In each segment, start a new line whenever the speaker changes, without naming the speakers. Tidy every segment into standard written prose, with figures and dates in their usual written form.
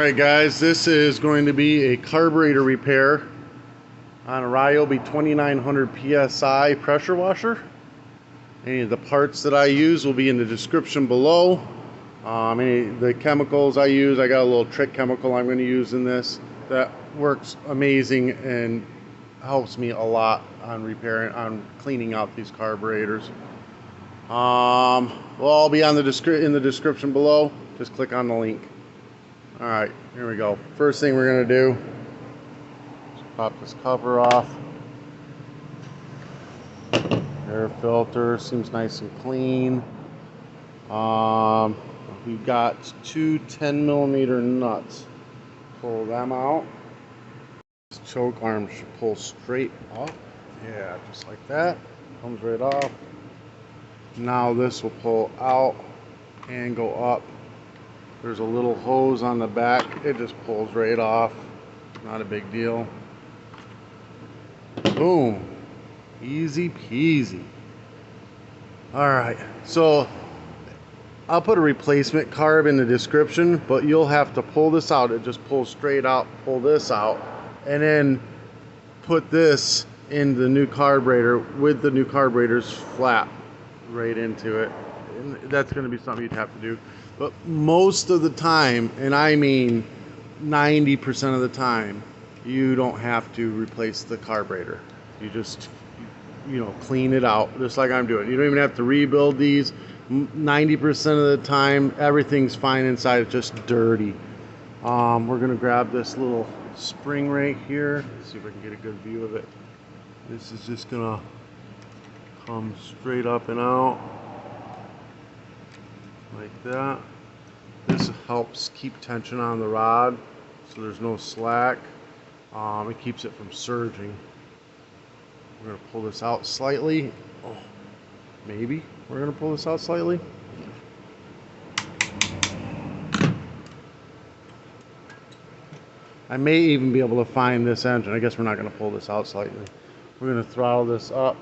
Alright guys, this is going to be a carburetor repair on a ryobi 2900 psi pressure washer. Any of the parts that I use will be in the description below. Any of the chemicals I use, I got a little trick chemical I'm going to use in this that works amazing and helps me a lot on cleaning out these carburetors. Will all be on in the description below. Just click on the link. Alright, here we go. First thing we're going to do is pop this cover off. Air filter seems nice and clean. We've got two 10mm nuts. Pull them out. This choke arm should pull straight up. Yeah, just like that. Comes right off. Now this will pull out and go up. There's a little hose on the back. It just pulls right off. Not a big deal. Boom. Easy peasy. Alright, so I'll put a replacement carb in the description, but you'll have to pull this out. It just pulls straight out, pull this out, and then put this in the new carburetor with the new carburetor's flap right into it. And that's going to be something you'd have to do. But most of the time, and I mean 90% of the time, you don't have to replace the carburetor. You just, clean it out, just like I'm doing. You don't even have to rebuild these. 90% of the time, everything's fine inside. It's just dirty. We're going to grab this little spring right here. Let's see if I can get a good view of it. This is just going to come straight up and out. Like that. This helps keep tension on the rod so there's no slack. It keeps it from surging. We're going to pull this out slightly. Oh, maybe we're going to pull this out slightly. I may even be able to find this engine. I guess we're not going to pull this out slightly. We're going to throttle this up.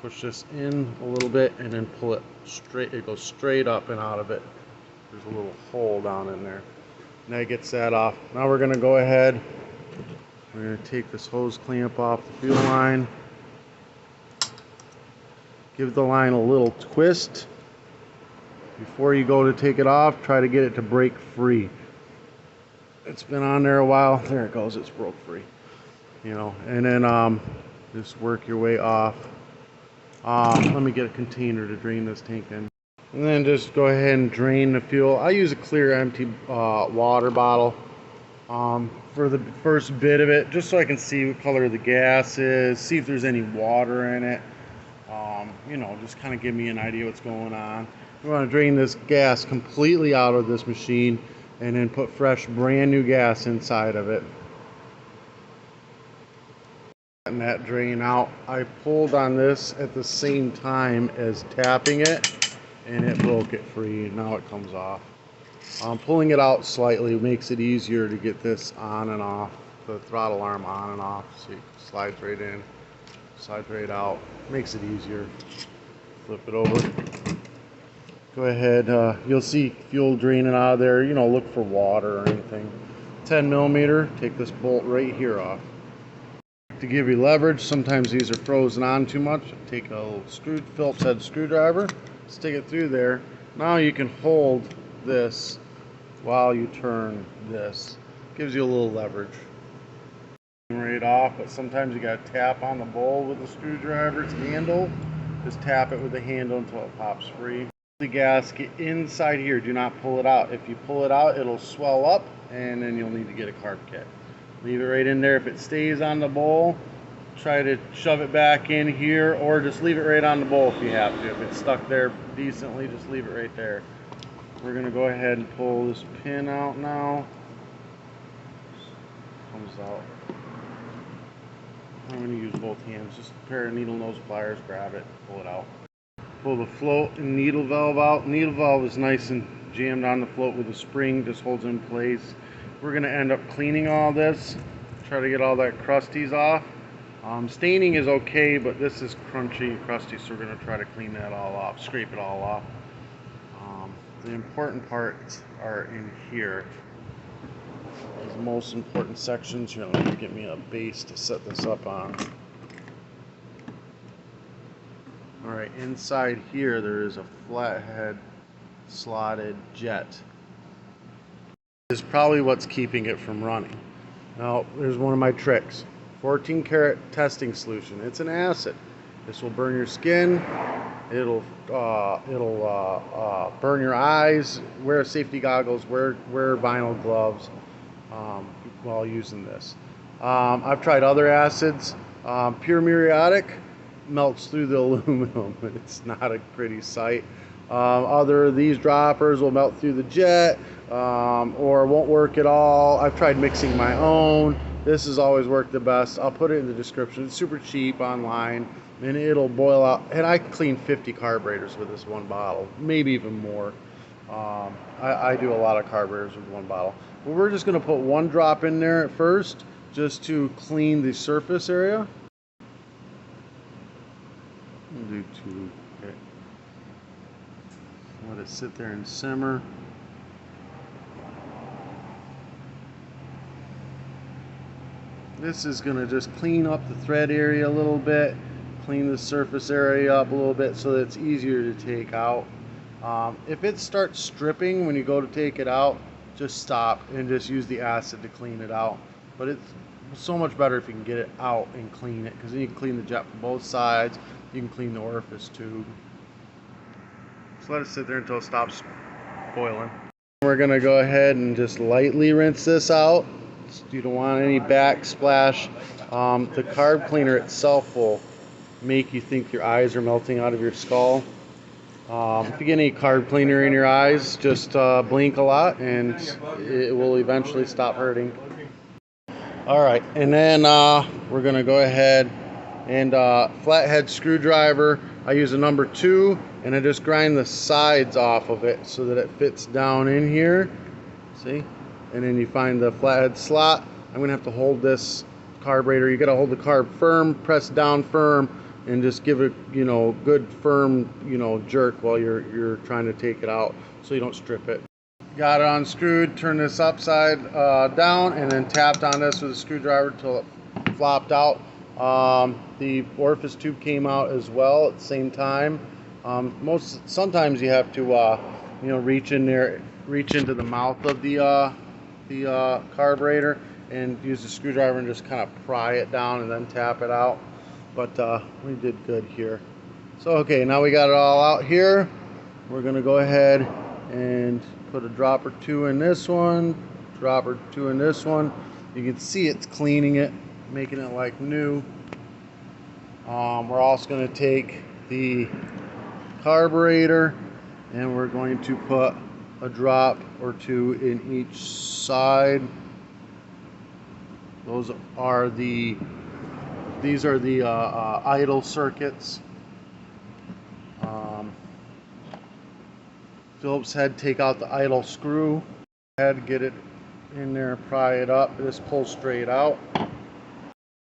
Push this in a little bit and then pull it straight. It goes straight up and out of it. There's a little hole down in there. And that gets that off. Now we're going to go ahead. We're going to take this hose clamp off the fuel line. Give the line a little twist. Before you go to take it off, try to get it to break free. It's been on there a while. There it goes. It's broke free. And then just work your way off. Let me get a container to drain this tank in. And then just go ahead and drain the fuel. I use a clear empty water bottle for the first bit of it, just so I can see what color the gas is, see if there's any water in it. Just kind of give me an idea what's going on. We want to drain this gas completely out of this machine and then put fresh, brand new gas inside of it. And that drain out. I pulled on this at the same time as tapping it, and it broke it free. Now it comes off. Pulling it out slightly makes it easier to get this on and off, the throttle arm on and off. So it slides right in, slides right out. Makes it easier. Flip it over. Go ahead. You'll see fuel draining out of there. Look for water or anything. 10mm. Take this bolt right here off. To give you leverage, sometimes these are frozen on too much. Take a little Phillips head screwdriver, stick it through there. Now you can hold this while you turn this. Gives you a little leverage. Right off, but sometimes you got to tap on the bowl with the screwdriver's handle. Just tap it with the handle until it pops free. The gasket inside here, do not pull it out. If you pull it out, it'll swell up and then you'll need to get a carb kit. Leave it right in there. If it stays on the bowl, try to shove it back in here, or just leave it right on the bowl if you have to. If it's stuck there decently, just leave it right there. We're going to go ahead and pull this pin out now. Comes out. I'm going to use both hands. Just a pair of needle nose pliers, grab it, pull it out. Pull the float and needle valve out. Needle valve is nice and jammed on the float with a spring, just holds it in place. We're going to end up cleaning all this, try to get all that crusties off. Staining is okay, but this is crunchy and crusty, so we're going to try to clean that all off, scrape it all off. The important parts are in here. These most important sections. Here, let me get me a base to set this up on. Alright, inside here there is a flathead slotted jet. This is probably what's keeping it from running. Now, there's one of my tricks. 14 karat testing solution. It's an acid. This will burn your skin. It'll burn your eyes. Wear safety goggles. Wear vinyl gloves while using this. I've tried other acids. Pure muriatic melts through the aluminum. It's not a pretty sight. Other of these droppers will melt through the jet or won't work at all. I've tried mixing my own. This has always worked the best. I'll put it in the description. It's super cheap online and it'll boil out. And I clean 50 carburetors with this one bottle, maybe even more. I do a lot of carburetors with one bottle. But we're just going to put one drop in there at first just to clean the surface area. We'll do 2. Okay. Let it sit there and simmer. This is going to just clean up the thread area a little bit, clean the surface area up a little bit so that it's easier to take out. If it starts stripping when you go to take it out, just stop and just use the acid to clean it out. But it's so much better if you can get it out and clean it, because then you can clean the jet from both sides. You can clean the orifice tube. So let it sit there until it stops boiling. We're going to go ahead and just lightly rinse this out. You don't want any backsplash. The carb cleaner itself will make you think your eyes are melting out of your skull. If you get any carb cleaner in your eyes, just blink a lot and it will eventually stop hurting. Alright, and then we're going to go ahead and flathead screwdriver. I use a number 2 and I just grind the sides off of it so that it fits down in here. See? And then you find the flathead slot. I'm going to have to hold this carburetor. You got to hold the carb firm, press down firm, and just give it, good firm, jerk while you're trying to take it out so you don't strip it. Got it unscrewed. Turn this upside down and then tapped on this with a screwdriver until it flopped out. The orifice tube came out as well at the same time. Sometimes you have to reach in there, reach into the mouth of the carburetor and use the screwdriver and just kind of pry it down and then tap it out. But we did good here. So okay, now we got it all out here. We're gonna go ahead and put a drop or 2 in this one, drop or 2 in this one. You can see it's cleaning it, making it like new. We're also going to take the carburetor and we're going to put a drop or 2 in each side. These are the idle circuits. Phillips head, take out the idle screw head, get it in there, pry it up. This pulls straight out.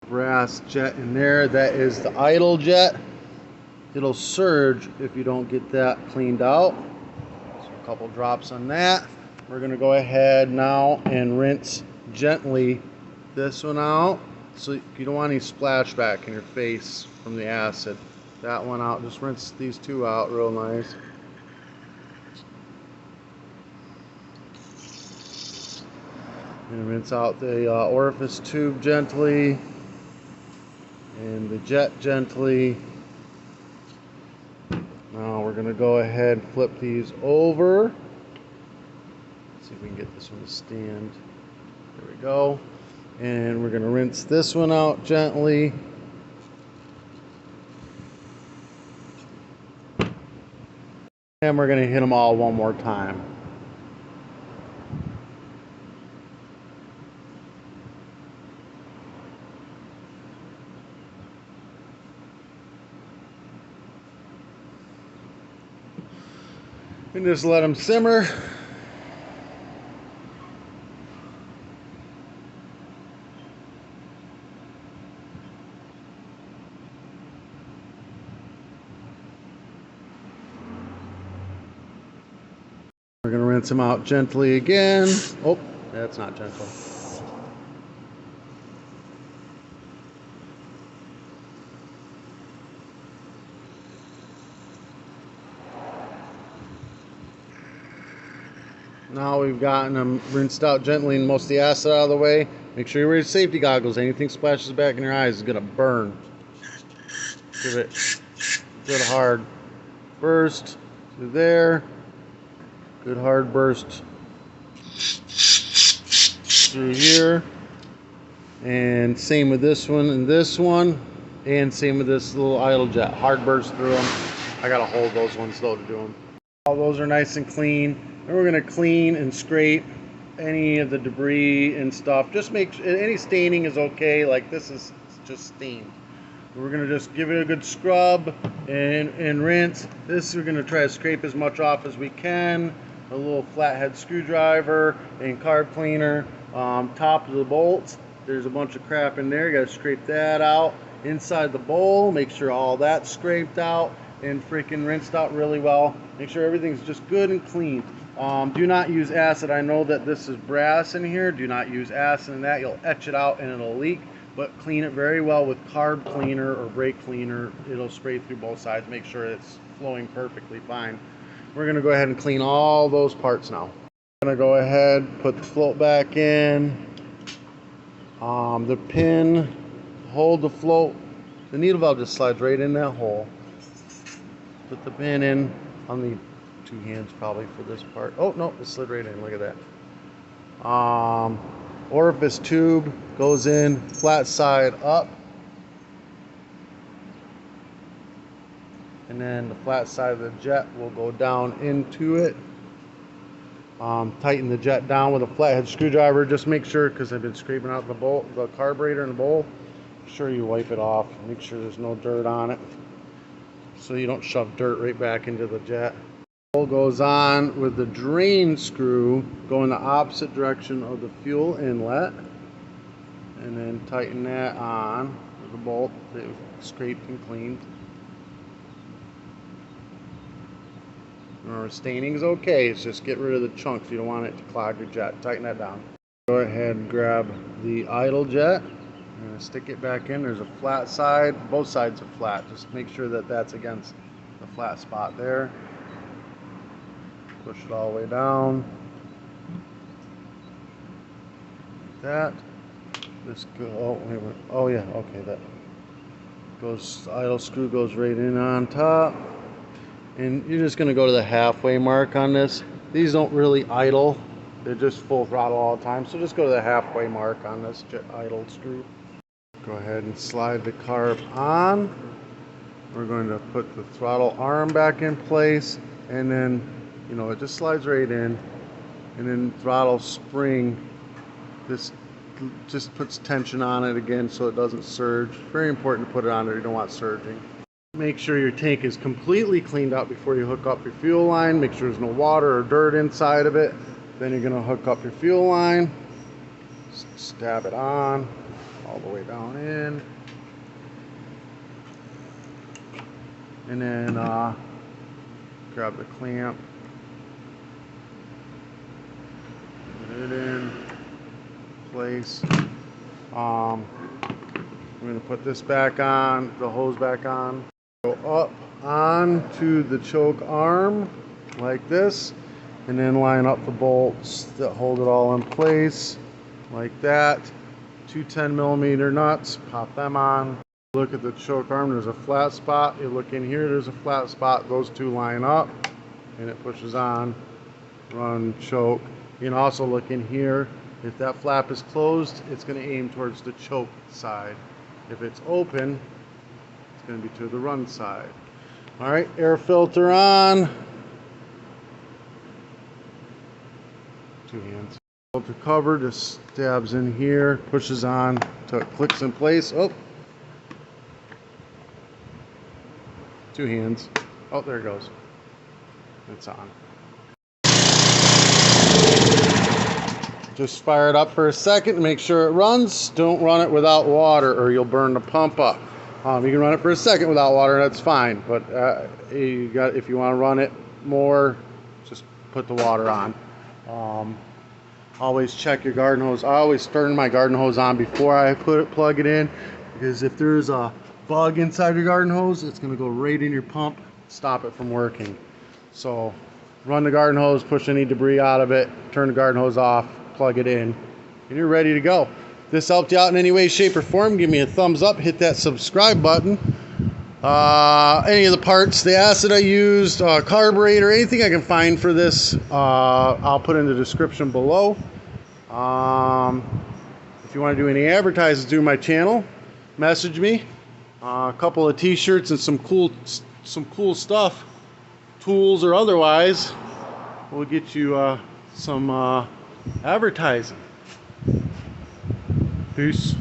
Brass jet in there, that is the idle jet. It'll surge if you don't get that cleaned out. So a couple drops on that. We're going to go ahead now and rinse gently this one out, so you don't want any splashback in your face from the acid. That one out, just rinse these 2 out real nice. And rinse out the orifice tube gently and the jet gently. Now we're going to go ahead and flip these over. Let's see if we can get this one to stand. There we go. And we're going to rinse this one out gently. And we're going to hit them all one more time. And just let them simmer. We're going to rinse them out gently again. Oh, that's not gentle. Now we've gotten them rinsed out gently and most of the acid out of the way. Make sure you wear safety goggles. Anything splashes back in your eyes is going to burn. Give it a good hard burst through there. Good hard burst through here. And same with this one and this one. And same with this little idle jet. Hard burst through them. I got to hold those ones though to do them. All those are nice and clean. And we're going to clean and scrape any of the debris and stuff. Just make sure any staining is okay. Like this is just stained. We're going to just give it a good scrub and rinse. This we're going to try to scrape as much off as we can. A little flathead screwdriver and carb cleaner. Top of the bolts, there's a bunch of crap in there. You got to scrape that out. Inside the bowl, make sure all that's scraped out and freaking rinsed out really well. Make sure everything's just good and clean. Do not use acid. I know that this is brass in here. Do not use acid in that. You'll etch it out and it'll leak. But clean it very well with carb cleaner or brake cleaner. It'll spray through both sides. Make sure it's flowing perfectly fine. We're going to go ahead and clean all those parts now. I'm going to go ahead, put the float back in. The pin, hold the float. The needle valve just slides right in that hole. Put the pin in. I'll need 2 hands probably for this part. Oh no, it slid right in. Look at that. Orifice tube goes in flat side up, and then the flat side of the jet will go down into it. Tighten the jet down with a flathead screwdriver. Just make sure, because I've been scraping out the bowl, the carburetor in the bowl. Make sure you wipe it off. Make sure there's no dirt on it, so you don't shove dirt right back into the jet. Goes on with the drain screw going the opposite direction of the fuel inlet, and then tighten that on with the bolt that was scraped and cleaned. Remember, staining is okay, it's just get rid of the chunks. You don't want it to clog your jet. Tighten that down. Go ahead and grab the idle jet and stick it back in. There's a flat side. Both sides are flat. Just make sure that that's against the flat spot there. Push it all the way down. Like that. This go. Oh, wait a minute. Oh yeah. Okay, that goes. Idle screw goes right in on top, and you're just going to go to the halfway mark on this. These don't really idle; they're just full throttle all the time. So just go to the halfway mark on this idle screw. Go ahead and slide the carb on. We're going to put the throttle arm back in place, and then, you know, it just slides right in, and then throttle spring, this just puts tension on it again so it doesn't surge. Very important to put it on there. You don't want surging. Make sure your tank is completely cleaned out before you hook up your fuel line. Make sure there's no water or dirt inside of it. Then you're going to hook up your fuel line, stab it on all the way down in, and then grab the clamp, put it in place. We're going to put this back on, the hose back on. Go up onto the choke arm like this, and then line up the bolts that hold it all in place like that. 2 10mm nuts, pop them on. Look at the choke arm, there's a flat spot. You look in here, there's a flat spot. Those two line up and it pushes on, run, choke. You can also look in here. If that flap is closed, it's going to aim towards the choke side. If it's open, it's going to be to the run side. All right, air filter on. 2 hands. Filter cover just stabs in here, pushes on till it clicks in place. Oh, 2 hands. Oh, there it goes. It's on. Just fire it up for a second to make sure it runs. Don't run it without water or you'll burn the pump up. You can run it for a second without water, that's fine. But if you want to run it more, just put the water on. Always check your garden hose. I always turn my garden hose on before I plug it in, because if there's a bug inside your garden hose, it's going to go right in your pump, stop it from working. So run the garden hose, push any debris out of it, turn the garden hose off, plug it in, and you're ready to go. If this helped you out in any way, shape, or form, give me a thumbs up, hit that subscribe button. Any of the parts, the acid I used, carburetor, anything I can find for this, I'll put in the description below. If you want to do any advertisements through my channel, message me. A couple of t-shirts and some cool stuff, tools or otherwise, will get you some advertising. Peace.